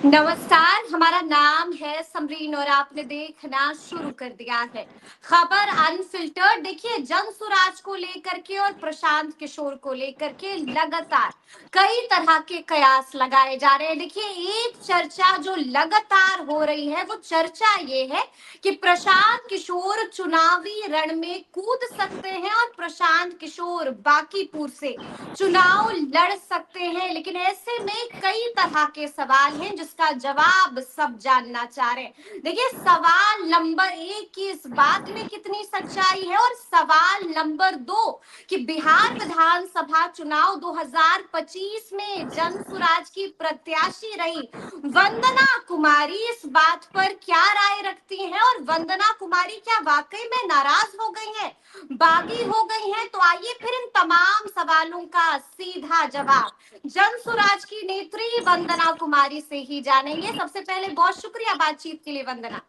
नमस्कार, हमारा नाम है समरीन और आपने देखना शुरू कर दिया है। खबर अनफिल्टर्ड। देखिए, जनसुराज को लेकर के और प्रशांत किशोर को लेकर के लगातार कई तरह के कयास लगाए जा रहे हैं। देखिए, एक चर्चा जो लगातार हो रही है वो चर्चा ये है कि प्रशांत किशोर चुनावी रण में कूद सकते हैं और प्रशांत किशोर बांकीपुर से चुनाव लड़ सकते हैं। लेकिन ऐसे में कई तरह के सवाल हैं जिसका जवाब सब जानना चाह रहे हैं। देखिए, सवाल नंबर एक की इस बात में कितनी सच्चाई है और सवाल नंबर दो कि बिहार विधानसभा चुनाव 2025 में जनसुराज की प्रत्याशी रही वंदना कुमारी इस बात पर क्या राय रखती हैं और वंदना कुमारी क्या वाकई में नाराज हो गई हैं, बागी हो गई हैं? तो आइए फिर इन तमाम सवालों का सीधा जवाब जनसुराज की नेत्री वंदना कुमारी से ही जानेंगे। सबसे पहले बहुत शुक्रिया बातचीत के लिए वंदना।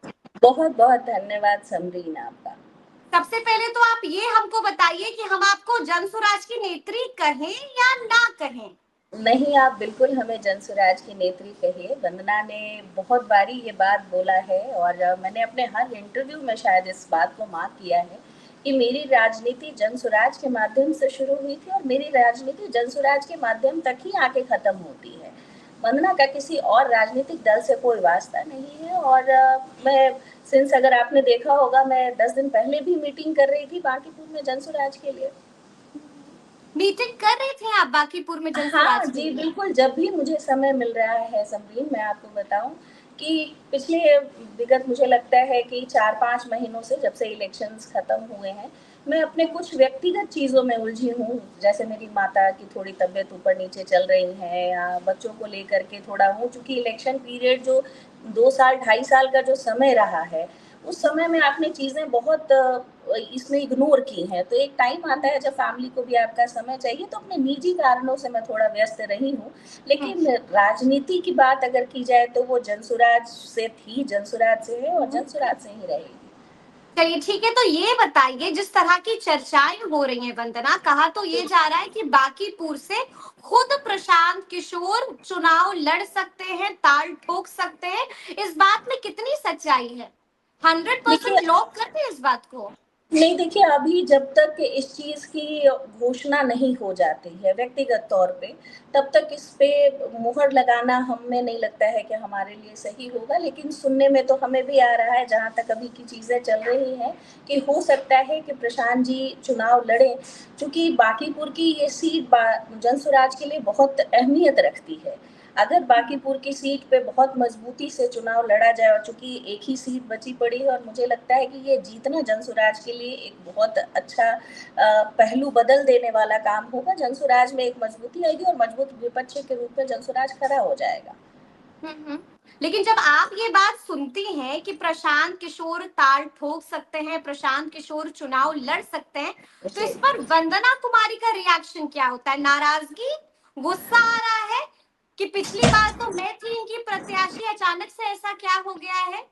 बहुत बहुत धन्यवाद समरीन आपका। सबसे पहले तो आप ये हमको बताइए कि हम आपको जनसुराज की नेत्री कहें या ना कहें? नहीं, आप बिल्कुल हमें जनसुराज की नेत्री कहिए। वंदना ने बहुत बारी ये बात बोला है और मैंने अपने हर इंटरव्यू में शायद इस बात को मार्क किया है कि मेरी राजनीति जनसुराज के माध्यम से शुरू हुई थी और मेरी राजनीति जनसुराज के माध्यम तक ही आके ख़त्म होती है। वंदना का किसी और राजनीतिक दल से कोई वास्ता नहीं है और मैं सिंस अगर आपने देखा होगा, मैं 10 दिन पहले भी मीटिंग कर रही थी बांकीपुर में जनसुराज के लिए। मीटिंग कर रहे थे आप बांकीपुर में हाँ जनसुराज के जी, लिए? बिल्कुल। जब भी मुझे समय मिल रहा है समरीन, मैं आपको बताऊं कि पिछले विगत मुझे लगता है कि 4-5 महीनों से, जब से इलेक्शंस खत्म हुए हैं, मैं अपने कुछ व्यक्तिगत चीज़ों में उलझी हूँ। जैसे मेरी माता की थोड़ी तबीयत ऊपर नीचे चल रही है या बच्चों को लेकर के थोड़ा हूँ, चूँकि इलेक्शन पीरियड जो 2 साल 2.5 साल का जो समय रहा है, उस समय में आपने चीज़ें बहुत इसमें इग्नोर की हैं। तो एक टाइम आता है जब फैमिली को भी आपका समय चाहिए, तो अपने निजी कारणों से मैं थोड़ा व्यस्त रही हूँ। लेकिन राजनीति की बात अगर की जाए तो वो जनसुराज से थी, जनसुराज से है और जनसुराज से ही रहेगी। चलिए ठीक है, तो ये बताइए, जिस तरह की चर्चाएं हो रही हैं वंदना, कहा तो ये जा रहा है कि बांकीपुर से खुद प्रशांत किशोर चुनाव लड़ सकते हैं, ताल ठोक सकते हैं। इस बात में कितनी सच्चाई है? 100% देखिए, लोग करते हैं इस बात को? नहीं, देखिए, अभी जब तक इस चीज़ की घोषणा नहीं हो जाती है व्यक्तिगत तौर पे, तब तक इस पे मुहर लगाना हमें नहीं लगता है कि हमारे लिए सही होगा। लेकिन सुनने में तो हमें भी आ रहा है, जहाँ तक अभी की चीज़ें चल रही हैं, कि हो सकता है कि प्रशांत जी चुनाव लड़ें। चूँकि बांकीपुर की ये सीट जनसुराज के लिए बहुत अहमियत रखती है। अगर बांकीपुर की सीट पे बहुत मजबूती से चुनाव लड़ा जाए, और चूंकि एक ही सीट बची पड़ी है, और मुझे लगता है कि ये जीतना जनसुराज के लिए एक बहुत अच्छा पहलू बदल देने वाला काम होगा। जनसुराज में एक मजबूती आएगी और मजबूत विपक्ष के रूप में जनसुराज खड़ा हो जाएगा। हम्म। लेकिन जब आप ये बात सुनती हैं कि प्रशांत किशोर ताल ठोक सकते हैं, प्रशांत किशोर चुनाव लड़ सकते हैं, तो जी। इस पर वंदना कुमारी का रिएक्शन क्या होता है? नाराजगी, गुस्सा आ रहा है कि पिछली बार तो मैं थी इनकी प्रत्याशी, अचानक से ऐसा क्या हो गया है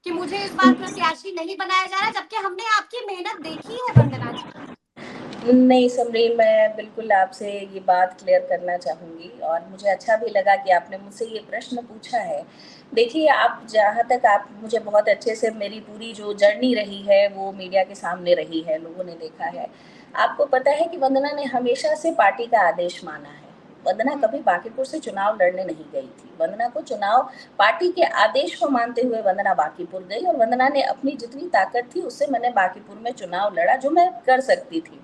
कि मुझे इस बार प्रत्याशी नहीं बनाया जा रहा, जबकि हमने आपकी मेहनत देखी है वंदना जी। नहीं समरीन, मैं बिल्कुल आपसे ये बात क्लियर करना चाहूँगी और मुझे अच्छा भी लगा कि आपने मुझसे ये प्रश्न पूछा है। देखिए, आप जहाँ तक आप मुझे बहुत अच्छे से, मेरी पूरी जो जर्नी रही है वो मीडिया के सामने रही है, लोगों ने देखा है। आपको पता है कि वंदना ने हमेशा से पार्टी का आदेश माना है। वंदना कभी बांकीपुर से चुनाव लड़ने नहीं गई थी। वंदना को चुनाव पार्टी के आदेश को मानते हुए वंदना बांकीपुर गई और वंदना ने अपनी जितनी ताकत थी उससे मैंने बांकीपुर में चुनाव लड़ा, जो मैं कर सकती थी।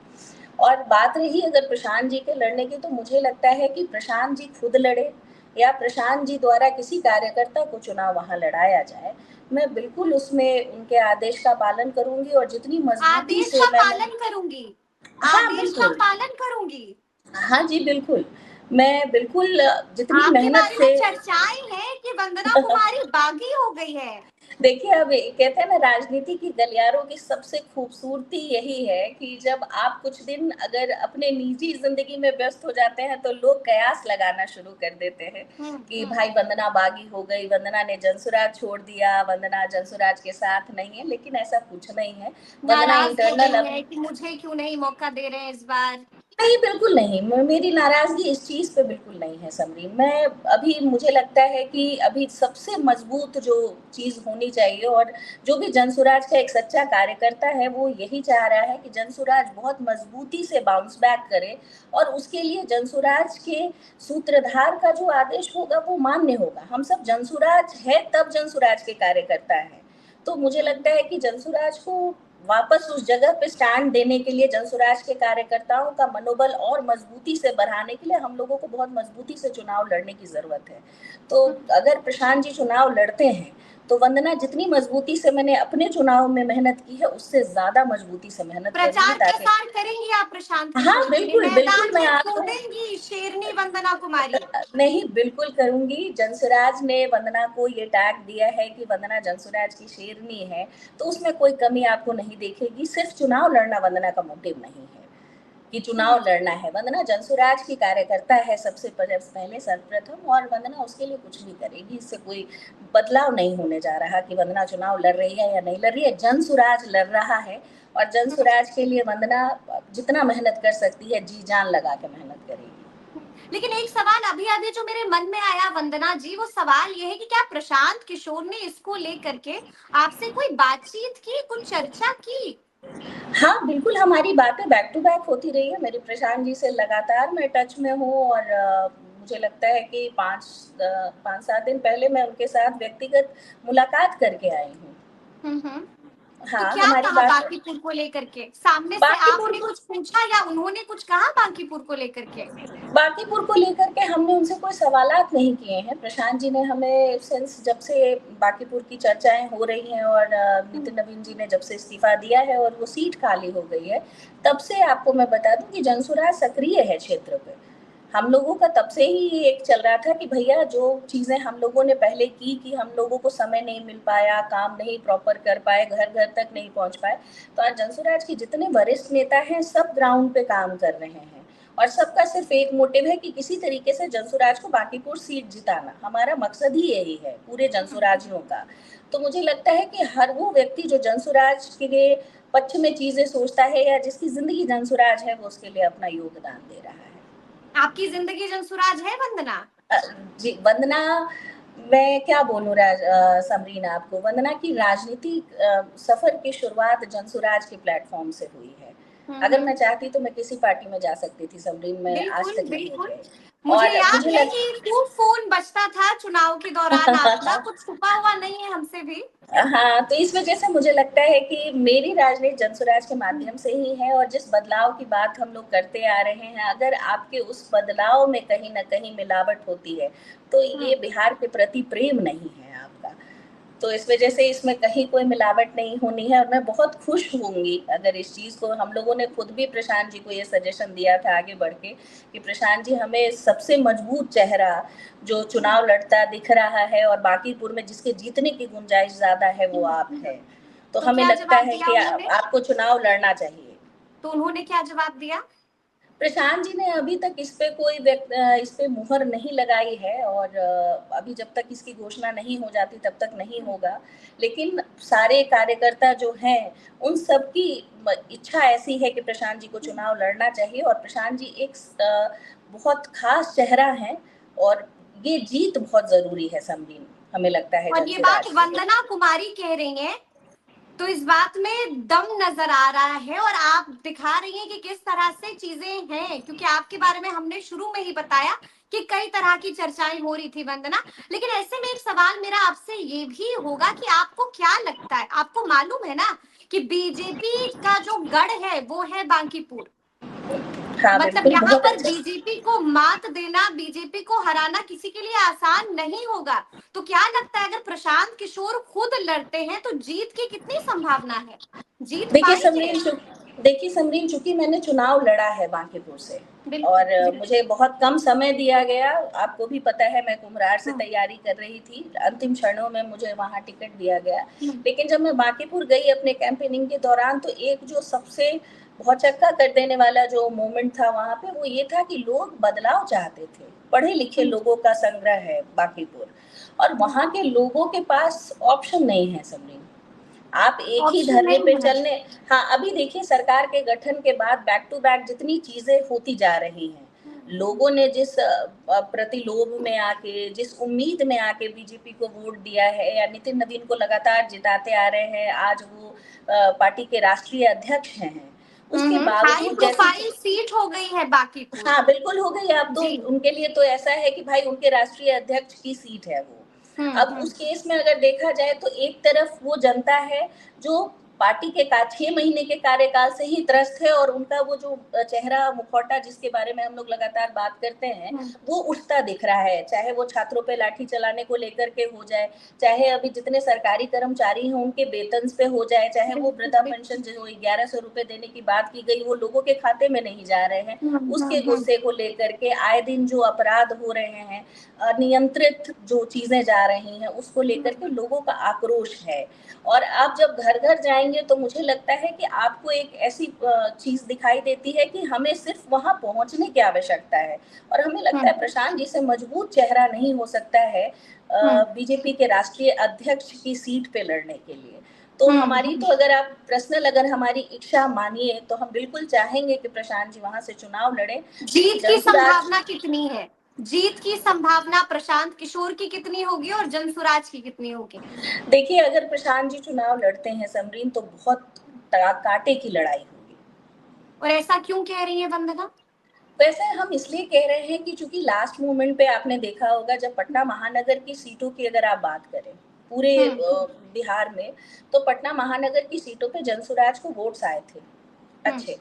और बात रही अगर प्रशांत जी के लड़ने की, तो मुझे लगता है कि प्रशांत जी खुद लड़े या प्रशांत जी द्वारा किसी कार्यकर्ता को चुनाव वहां लड़ाया जाए, मैं बिल्कुल उसमें उनके आदेश का पालन करूंगी और जितनी मजबूती आदेश से का मैंने। पालन करूंगी। हाँ आदेश का बिल्कुल। पालन करूंगी। हाँ जी, बिल्कुल। मैं बिल्कुल जितनी आपके मेहनत बारे में से। चर्चाएं हैं कि वंदना कुमारी बागी हो गई है। देखिए, अब कहते हैं ना, राजनीति की गलियारों की सबसे खूबसूरती यही है कि जब आप कुछ दिन अगर अपने निजी जिंदगी में व्यस्त हो जाते हैं, तो लोग कयास लगाना शुरू कर देते हैं कि हम्म। भाई वंदना बागी हो गई, वंदना ने जनसुराज छोड़ दिया, वंदना जनसुराज के साथ नहीं है। लेकिन ऐसा कुछ नहीं है। वंदना नाराज हो इंटरनल गई अब। है कि मुझे क्यों नहीं मौका दे रहे हैं इस बार। नहीं, बिल्कुल नहीं। मेरी नाराज़गी इस चीज़ पे बिल्कुल नहीं है समरीन। मैं अभी मुझे लगता है कि अभी सबसे मज़बूत जो चीज़ होनी चाहिए, और जो भी जनसुराज का एक सच्चा कार्यकर्ता है, वो यही चाह रहा है कि जनसुराज बहुत मज़बूती से बाउंस बैक करे, और उसके लिए जनसुराज के सूत्रधार का जो आदेश होगा, वो मान्य होगा। हम सब जनसुराज है, तब जनसुराज के कार्यकर्ता हैं। तो मुझे लगता है कि जनसुराज को वापस उस जगह पे स्टैंड देने के लिए, जनसुराज के कार्यकर्ताओं का मनोबल और मजबूती से बढ़ाने के लिए हम लोगों को बहुत मजबूती से चुनाव लड़ने की जरूरत है। तो अगर प्रशांत जी चुनाव लड़ते हैं, तो वंदना जितनी मजबूती से मैंने अपने चुनाव में मेहनत की है, उससे ज्यादा मजबूती से मेहनत करूंगी, प्रचार ताकि प्रसार करेंगी आप प्रशांत हाँ किशोर के लिए, बिल्कुल बिल्कुल, मैदान मैं में आपको कूदेंगी शेरनी वंदना कुमारी? नहीं, बिल्कुल करूंगी। जनसुराज ने वंदना को ये टैग दिया है कि वंदना जनसुराज की शेरनी है, तो उसमें कोई कमी आपको नहीं देखेगी। सिर्फ चुनाव लड़ना वंदना का मोटिव नहीं है कि चुनाव लड़ना है। वंदना जनसुराज की कार्यकर्ता है सबसे पहले सर्वप्रथम, और वंदना उसके लिए कुछ भी करेगी। इससे कोई बदलाव नहीं होने जा रहा कि वंदना चुनाव लड़ रही है या नहीं लड़ रही है। जनसुराज लड़ रहा है, और जनसुराज के लिए वंदना जितना मेहनत कर सकती है, जी जान लगा के मेहनत करेगी। लेकिन एक सवाल अभी अभी जो मेरे मन में आया वंदना जी, वो सवाल ये है कि क्या प्रशांत किशोर ने इसको लेकर के आपसे कोई बातचीत की, कुछ चर्चा की? हाँ, बिल्कुल, हमारी बातें बैक टू बैक होती रही है। मेरी प्रशांत जी से लगातार मैं टच में हूँ, और मुझे लगता है कि 5-7 दिन पहले मैं उनके साथ व्यक्तिगत मुलाकात करके आई हूँ। तो हाँ, क्या हमारी कहा बात बांकीपुर को लेकर के? सामने से बांकीपुर आपने को कुछ पूछा या उन्होंने कुछ कहा बांकीपुर को लेकर के? बांकीपुर को लेकर के हमने उनसे कोई सवालात नहीं किए हैं। प्रशांत जी ने हमें सिंस जब से बांकीपुर की चर्चाएँ हो रही हैं, और नितिन नवीन जी ने जब से इस्तीफ़ा दिया है और वो सीट खाली हो गई है, तब से आपको मैं बता दूँ कि जनसुराज सक्रिय है क्षेत्र पे। हम लोगों का तब से ही एक चल रहा था कि भैया जो चीज़ें हम लोगों ने पहले की कि हम लोगों को समय नहीं मिल पाया, काम नहीं प्रॉपर कर पाए, घर-घर तक नहीं पहुँच पाए, तो आज जनसुराज के जितने वरिष्ठ नेता हैं, सब ग्राउंड पे काम कर रहे हैं। और सबका सिर्फ एक मोटिव है कि किसी तरीके से जनसुराज को बांकीपुर सीट जिताना। हमारा मकसद ही यही है पूरे जनसुराजियों का। तो मुझे लगता है कि हर वो व्यक्ति जो जनसुराज के लिए पक्ष में चीजें सोचता है, या जिसकी जिंदगी जनसुराज है, वो उसके लिए अपना योगदान दे रहा है। आपकी जिंदगी जनसुराज है वंदना? जी, वंदना, मैं क्या बोलूँ समरीन आपको, वंदना की राजनीतिक सफर की शुरुआत जनसुराज के प्लेटफॉर्म से हुई है। अगर मैं चाहती तो मैं किसी पार्टी में जा सकती थी समरीन, मैं आज बिल्कुल तक यही बिल्कुल। है। मुझे और याद मुझे है लग कि खूब फोन बजता था चुनाव के दौरान आपका, कुछ छुपा हुआ नहीं है हमसे भी। हाँ, तो इस वजह से मुझे लगता है कि मेरी राजनीति जनसुराज के माध्यम से ही है, और जिस बदलाव की बात हम लोग करते आ रहे हैं, अगर आपके उस बदलाव में कहीं न कहीं मिलावट होती है, तो ये बिहार के प्रति प्रेम नहीं है आपका। तो इस वजह से इसमें कहीं कोई मिलावट नहीं होनी है, और मैं बहुत खुश होंगी अगर इस चीज़ को, हम लोगों ने खुद भी प्रशांत जी को ये सजेशन दिया था आगे बढ़ के कि प्रशांत जी, हमें सबसे मजबूत चेहरा जो चुनाव लड़ता दिख रहा है और बांकीपुर में जिसके जीतने की गुंजाइश ज़्यादा है, वो आप हैं। तो तो हमें क्या लगता जवाब है दिया कि उन्होंने? आपको चुनाव लड़ना चाहिए। तो उन्होंने क्या जवाब दिया? प्रशांत जी ने अभी तक इस पे मुहर नहीं लगाई है, और अभी जब तक इसकी घोषणा नहीं हो जाती तब तक नहीं होगा। लेकिन सारे कार्यकर्ता जो हैं, उन सबकी इच्छा ऐसी है कि प्रशांत जी को चुनाव लड़ना चाहिए, और प्रशांत जी एक बहुत खास चेहरा हैं, और ये जीत बहुत ज़रूरी है समरीन, हमें लगता है और ये बात जनसुराज के लिए। वंदना कुमारी कह रही हैं, तो इस बात में दम नजर आ रहा है और आप दिखा रही हैं कि किस तरह से चीजें हैं, क्योंकि आपके बारे में हमने शुरू में ही बताया कि कई तरह की चर्चाएं हो रही थी वंदना। लेकिन ऐसे में एक सवाल मेरा आपसे ये भी होगा कि आपको क्या लगता है, आपको मालूम है ना कि बीजेपी का जो गढ़ है वो है बांकीपुर। हाँ, मतलब बिल्कुल, यहाँ बहुत पर अच्छा। बीजेपी को मात देना, बीजेपी को हराना किसी के लिए आसान नहीं होगा। तो क्या लगता है अगर प्रशांत किशोर खुद लड़ते हैं तो जीत की कितनी संभावना है, जीत देखिए पाएंगे? समरीन, चूंकि मैंने चुनाव लड़ा है बांकीपुर से, बिल्कुल और बिल्कुल। मुझे बहुत कम समय दिया गया। आपको भी पता है, मैं कुम्हरार से तैयारी कर रही थी, अंतिम क्षणों में मुझे वहाँ टिकट दिया गया। लेकिन जब मैं बांकीपुर गई अपने कैंपेनिंग के दौरान, तो एक जो सबसे बहुत चक्का कर देने वाला जो मोमेंट था वहाँ पे, वो ये था कि लोग बदलाव चाहते थे। पढ़े लिखे लोगों का संग्रह है बांकीपुर, और वहाँ के लोगों के पास ऑप्शन नहीं है समरीन। आप एक ही ऑप्शन धरने नहीं पे है। चलने। हाँ, अभी देखिए सरकार के गठन के बाद बैक टू बैक जितनी चीजें होती जा रही हैं, लोगों ने जिस प्रतिलोभ में आके, जिस उम्मीद में आके बीजेपी को वोट दिया है या नितिन नवीन को लगातार जिताते आ रहे हैं, आज वो पार्टी के राष्ट्रीय अध्यक्ष हैं, उसके हाई बावजूद जैसी प्रोफाइल सीट हो गई है बाकी को। हाँ बिल्कुल हो गई। अब तो जी। उनके लिए तो ऐसा है कि भाई उनके राष्ट्रीय अध्यक्ष की सीट है वो। अब हम्म। उस केस में अगर देखा जाए तो एक तरफ वो जनता है जो पार्टी के 6 महीने के कार्यकाल से ही त्रस्त है, और उनका वो जो चेहरा मुखौटा जिसके बारे में हम लोग लगातार बात करते हैं, वो उठता दिख रहा है। चाहे वो छात्रों पे लाठी चलाने को लेकर के हो जाए, चाहे अभी जितने सरकारी कर्मचारी हैं उनके वेतन पे हो जाए, चाहे वो वृद्धा पेंशन जो 1100 रुपए देने की बात की गई वो लोगों के खाते में नहीं जा रहे हैं, उसके गुस्से को लेकर के आए दिन जो अपराध हो रहे हैं, अनियंत्रित जो चीजें जा रही हैं, उसको लेकर के लोगों का आक्रोश है। और आप जब घर घर जाएंगे तो मुझे लगता है कि आपको एक ऐसी चीज दिखाई देती है कि हमें सिर्फ वहां पहुंचने की आवश्यकता है, और हमें लगता है प्रशांत जी से मजबूत चेहरा नहीं हो सकता है बीजेपी के राष्ट्रीय अध्यक्ष की सीट पे लड़ने के लिए। तो हमारी तो अगर आप पर्सनल अगर हमारी इच्छा मानिए तो हम बिल्कुल चाहेंगे कि प्रशांत जी वहां से चुनाव लड़े। जीत की जनसुराज संभावना कितनी है? जीत की संभावना प्रशांत किशोर की कितनी होगी और जनसुराज की कितनी होगी? देखिए, अगर प्रशांत जी चुनाव लड़ते हैं समरीन, तो बहुत कांटे की लड़ाई होगी। और ऐसा क्यों कह रही है वंदना? वैसे हम इसलिए कह रहे हैं कि चूंकि लास्ट मोमेंट पे आपने देखा होगा, जब पटना महानगर की सीटों की अगर आप बात करें पूरे बिहार में, तो पटना महानगर की सीटों पे जनसुराज को वोट्स आए थे अच्छे।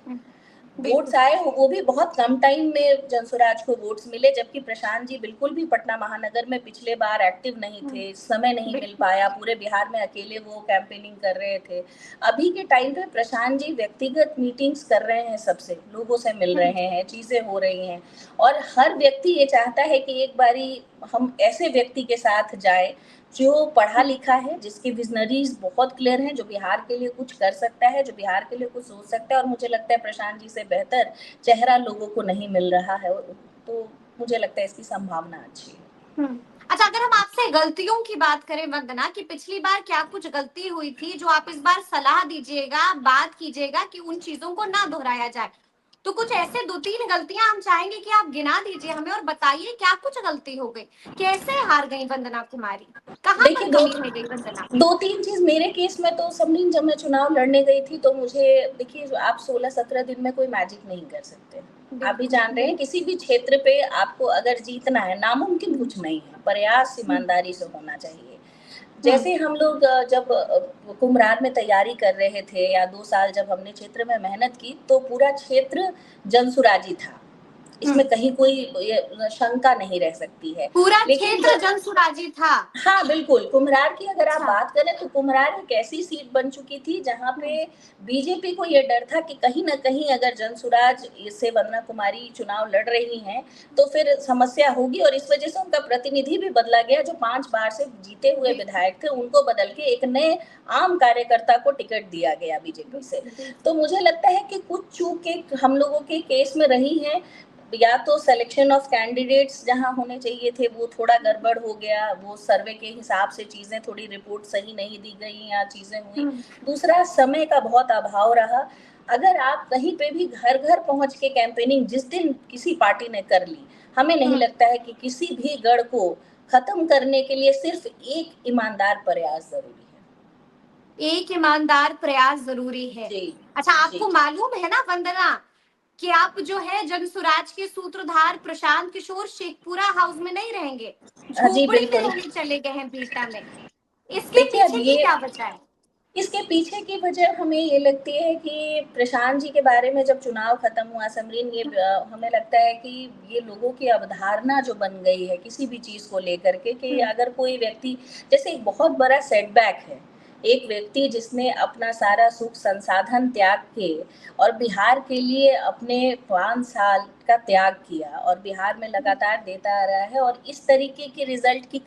वोट्स आए, वो भी बहुत कम टाइम में जनसुराज को वोट्स मिले, जबकि प्रशांत जी बिल्कुल भी पटना महानगर में पिछले बार एक्टिव नहीं थे, समय नहीं मिल पाया, पूरे बिहार में अकेले वो कैंपेनिंग कर रहे थे। अभी के टाइम पे प्रशांत जी व्यक्तिगत मीटिंग्स कर रहे हैं, सबसे लोगों से मिल रहे हैं, चीजें हो रही हैं, और हर व्यक्ति ये चाहता है कि एक बारी हम ऐसे व्यक्ति के साथ जाए जो पढ़ा लिखा है, जिसके विजनरीज बहुत क्लियर हैं, जो बिहार के लिए कुछ कर सकता है, जो बिहार के लिए कुछ सोच सकता है। और मुझे लगता है प्रशांत जी से बेहतर चेहरा लोगों को नहीं मिल रहा है, तो मुझे लगता है इसकी संभावना अच्छी है। अच्छा, अगर हम आपसे गलतियों की बात करें वंदना, कि पिछली बार क्या कुछ गलती हुई थी जो आप इस बार सलाह दीजिएगा, बात कीजिएगा कि उन चीजों को ना दोहराया जाए, तो कुछ ऐसे 2-3 गलतियां हम चाहेंगे कि आप गिना दीजिए हमें और बताइए क्या कुछ गलती हो गई, कैसे हार गई वंदना कुमारी, कहाँ देखिए, पर कमी रह गई वंदना? 2-3 चीज मेरे केस में तो समरीन, जब मैं चुनाव लड़ने गई थी तो मुझे, देखिए आप 16-17 दिन में कोई मैजिक नहीं कर सकते। आप भी जान रहे हैं, किसी भी क्षेत्र पे आपको अगर जीतना है, नामुमकिन कुछ नहीं है, प्रयास ईमानदारी से होना चाहिए। जैसे हम लोग जब कुम्हरार में तैयारी कर रहे थे, या 2 साल जब हमने क्षेत्र में मेहनत की, तो पूरा क्षेत्र जनसुराजी था, इसमें कहीं कोई शंका नहीं रह सकती है। पूरा लेकिन क्षेत्र जनसुराजी था। हाँ बिल्कुल, कुम्हरार की अगर आप अच्छा। बात करें तो कुम्हरार एक ऐसी सीट बन चुकी थी जहाँ पे बीजेपी को ये डर था कि कहीं ना कहीं अगर जनसुराज से वंदना कुमारी चुनाव लड़ रही हैं तो फिर समस्या होगी, और इस वजह से उनका प्रतिनिधि भी बदला गया, जो 5 बार से जीते हुए विधायक थे उनको बदल के एक नए आम कार्यकर्ता को टिकट दिया गया बीजेपी से। तो मुझे लगता है कि कुछ चूकें हम लोगों के केस में रही हैं, या तो सिलेक्शन ऑफ कैंडिडेट्स जहां होने चाहिए थे वो थोड़ा गड़बड़ हो गया, वो सर्वे के हिसाब से चीजें, थोड़ी रिपोर्ट सही नहीं दी गई या चीजें हुई। दूसरा, समय का बहुत अभाव रहा। अगर आप कहीं पे भी घर घर पहुंच के कैंपेनिंग जिस दिन किसी पार्टी ने कर ली, हमें नहीं लगता है कि किसी भी गढ़ को खत्म करने के लिए सिर्फ एक ईमानदार प्रयास जरूरी है। एक ईमानदार प्रयास जरूरी है। जी। अच्छा, जी। आपको मालूम है ना वंदना कि आप जो है जनसुराज के सूत्रधार प्रशांत किशोर शेखपुरा हाउस में नहीं रहेंगे, जी झोपड़ी में बिल्कुल। रहने चले गए हैं बीटा में। इसके देखिए, अब पीछे की ये क्या वजह है? इसके पीछे की वजह हमें ये लगती है कि प्रशांत जी के बारे में जब चुनाव खत्म हुआ समरीन, ये हमें लगता है कि ये लोगों की अवधारणा जो बन गई है किसी भी चीज को लेकर के, कि अगर कोई व्यक्ति, जैसे एक बहुत बड़ा सेटबैक है, एक व्यक्ति जिसने अपना सारा सुख संसाधन त्याग के और बिहार के लिए अपने 5 साल का त्याग किया और बिहार में लगातार देता आ रहा है, और इस तरीके के रिजल्ट की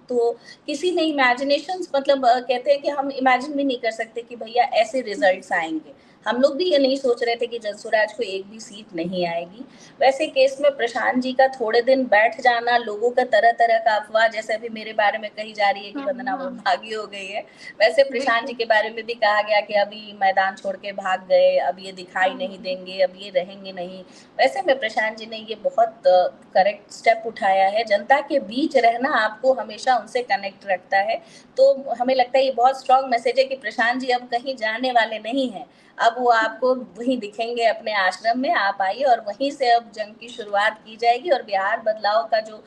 तो किसी ने इमेजिनेशंस, मतलब कहते हैं कि हम इमेजिन भी नहीं कर सकते कि भैया ऐसे रिजल्ट्स आएंगे। हम लोग भी ये नहीं सोच रहे थे कि जंसुराज को एक भी सीट नहीं आएगी। वैसे केस में प्रशांत जी का थोड़े दिन बैठ जाना, लोगों का तरह तरह का अफवाह, जैसे अभी मेरे बारे में कही जा रही है कि वंदना वो भागी हो गई है, वैसे प्रशांत जी के बारे में भी कहा गया कि अभी मैदान छोड़ के भाग गए, अब ये दिखाई नहीं देंगे, अब ये रहेंगे नहीं। वैसे में प्रशांत जी ने ये बहुत करेक्ट स्टेप उठाया है। जनता के बीच रहना आपको हमेशा उनसे कनेक्ट रखता है, तो हमें लगता है ये बहुत स्ट्रांग मैसेज है कि प्रशांत जी अब कहीं जाने वाले नहीं हैं। अब वो आपको वहीं दिखेंगे अपने आश्रम में, आप आइए और वहीं से अब जंग की शुरुआत की जाएगी। और बिहार बदलाव का जो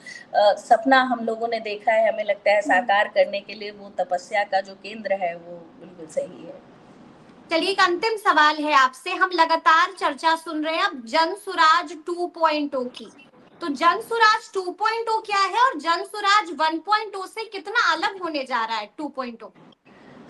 सपना हम लोगों ने देखा है, हमें लगता है साकार करने के लिए वो तपस्या का जो केंद्र है वो बिल्कुल सही है। चलिए, एक अंतिम सवाल है आपसे। हम लगातार चर्चा सुन रहे हैं अब जनसुराज 2.0 की, तो जनसुराज 2.0 क्या है और जनसुराज 1.0 से कितना अलग होने जा रहा है 2.0?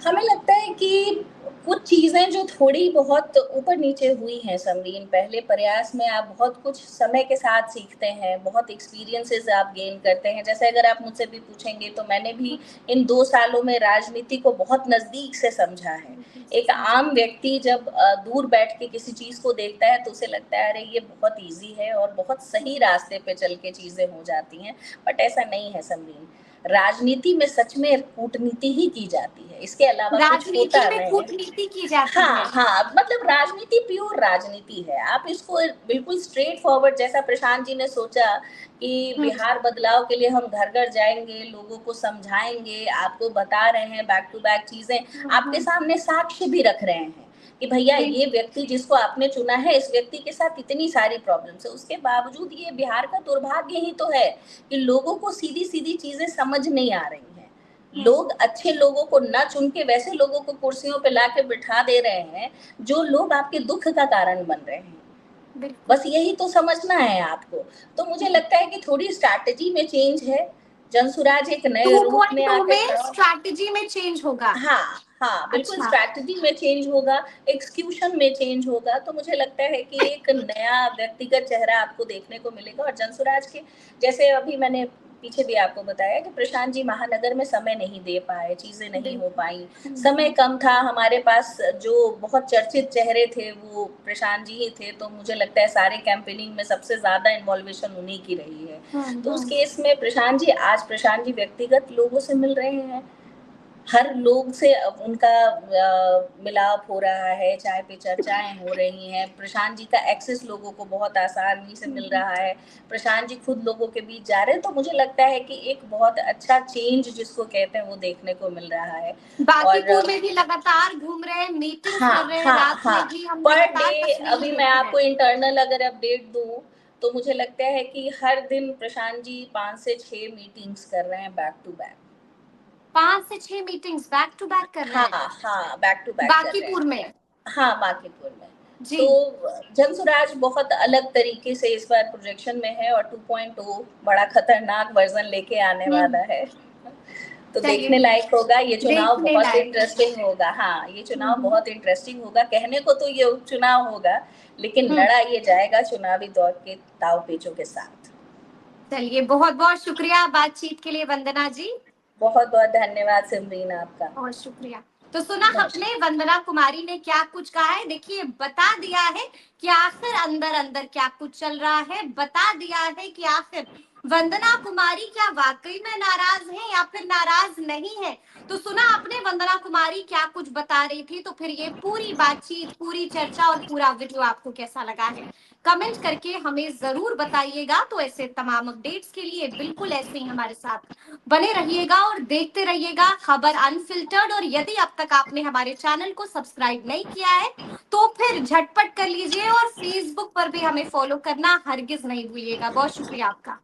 हमें लगता है कि कुछ चीजें जो थोड़ी बहुत ऊपर नीचे हुई हैं समरीन, पहले प्रयास में आप बहुत कुछ समय के साथ सीखते हैं, बहुत एक्सपीरियंसेस आप गेन करते हैं। जैसे अगर आप मुझसे भी पूछेंगे तो मैंने भी इन 2 सालों में राजनीति को बहुत नजदीक से समझा है। एक आम व्यक्ति जब दूर बैठ के किसी चीज को देखता है तो उसे लगता है अरे ये बहुत ईजी है और बहुत सही रास्ते पे चल के चीजें हो जाती हैं, बट ऐसा नहीं है समरीन। राजनीति में सच में कूटनीति ही की जाती है, इसके अलावा कुछ होता राजनीति में नहीं। कूटनीति की जाती हाँ है। हाँ, मतलब राजनीति प्योर राजनीति है। आप इसको बिल्कुल स्ट्रेट फॉरवर्ड, जैसा प्रशांत जी ने सोचा कि बिहार बदलाव के लिए हम घर घर जाएंगे, लोगों को समझाएंगे, आपको बता रहे हैं बैक टू बैक चीजें, आपके सामने साक्ष्य भी रख रहे हैं कि भैया ये व्यक्ति जिसको आपने चुना है, इस व्यक्ति के साथ इतनी सारी प्रॉब्लम्स है। उसके बावजूद ये बिहार का दुर्भाग्य ही तो है कि लोगों को सीधी सीधी चीजें समझ नहीं आ रही हैं। लोग अच्छे लोगों को ना चुन के वैसे लोगों को कुर्सियों पे लाके बिठा दे रहे हैं जो लोग आपके दुख का कारण बन रहे हैं। बस यही तो समझना है आपको। तो मुझे लगता है कि थोड़ी स्ट्रैटेजी में चेंज है। जनसुराज एक नए रूप में 2.0 आके में स्ट्रैटेजी में चेंज होगा। हाँ हाँ, बिल्कुल अच्छा। स्ट्रैटेजी में चेंज होगा, एक्सक्यूशन में चेंज होगा। तो मुझे लगता है कि एक नया व्यक्तिगत चेहरा आपको देखने को मिलेगा। और जनसुराज के जैसे अभी मैंने पीछे भी आपको बताया कि प्रशांत जी महानगर में समय नहीं दे पाए, चीजें नहीं हो पाई, समय कम था हमारे पास। जो बहुत चर्चित चेहरे थे वो प्रशांत जी ही थे, तो मुझे लगता है सारे कैंपेनिंग में सबसे ज्यादा इन्वॉल्वेशन उन्हीं की रही है। तो उस केस में प्रशांत जी व्यक्तिगत लोगों से मिल रहे हैं, हर लोग से उनका मिलाप हो रहा है, चाय पे चर्चाएं हो रही हैं। प्रशांत जी का एक्सेस लोगों को बहुत आसानी से मिल रहा है, प्रशांत जी खुद लोगों के बीच जा रहे हैं। तो मुझे लगता है कि एक बहुत अच्छा चेंज जिसको कहते हैं वो देखने को मिल रहा है। बांकीपुर में भी लगातार घूम रहे हैं, मीटिंग कर रहे हैं, रात में भी हम पर लगातार डे तस्वीरें अभी देख मैं रहे आपको हैं। इंटरनल अगर अपडेट दूं तो मुझे लगता है कि हर दिन प्रशांत जी 5 से 6 मीटिंग्स कर रहे हैं बैक टू बैक। 5 से 6 मीटिंग्स बैक टू बैक कर रहे हैं हाँ, बैक टू बैक कर रहे बांकीपुर हैं। में। हाँ, बांकीपुर में। जी। तो जनसुराज बहुत अलग तरीके से इस बार प्रोजेक्शन में है और 2.0 बड़ा खतरनाक वर्जन लेके आने वाला है। तो देखने लायक होगा ये चुनाव, बहुत इंटरेस्टिंग होगा। हाँ, ये चुनाव बहुत इंटरेस्टिंग होगा। कहने को तो ये उपचुनाव होगा, लेकिन लड़ा ये जाएगा चुनावी दौर के दाव पेचों के साथ। चलिए, बहुत बहुत शुक्रिया बातचीत के लिए वंदना जी। बहुत बहुत धन्यवाद सिमरीन आपका। बहुत शुक्रिया। तो सुना हमने वंदना कुमारी ने क्या कुछ कहा है। देखिए, बता दिया है कि आखिर अंदर अंदर क्या कुछ चल रहा है, बता दिया है कि आखिर वंदना कुमारी क्या वाकई में नाराज है या फिर नाराज नहीं है। तो सुना आपने वंदना कुमारी क्या कुछ बता रही थी। तो फिर ये पूरी बातचीत, पूरी चर्चा और पूरा वीडियो आपको कैसा लगा है, कमेंट करके हमें जरूर बताइएगा। तो ऐसे तमाम अपडेट्स के लिए बिल्कुल ऐसे ही हमारे साथ बने रहिएगा और देखते रहिएगा खबर अनफिल्टर्ड। और यदि अब तक आपने हमारे चैनल को सब्सक्राइब नहीं किया है तो फिर झटपट कर लीजिए और फेसबुक पर भी हमें फॉलो करना हरगिज नहीं भूलिएगा। बहुत शुक्रिया आपका।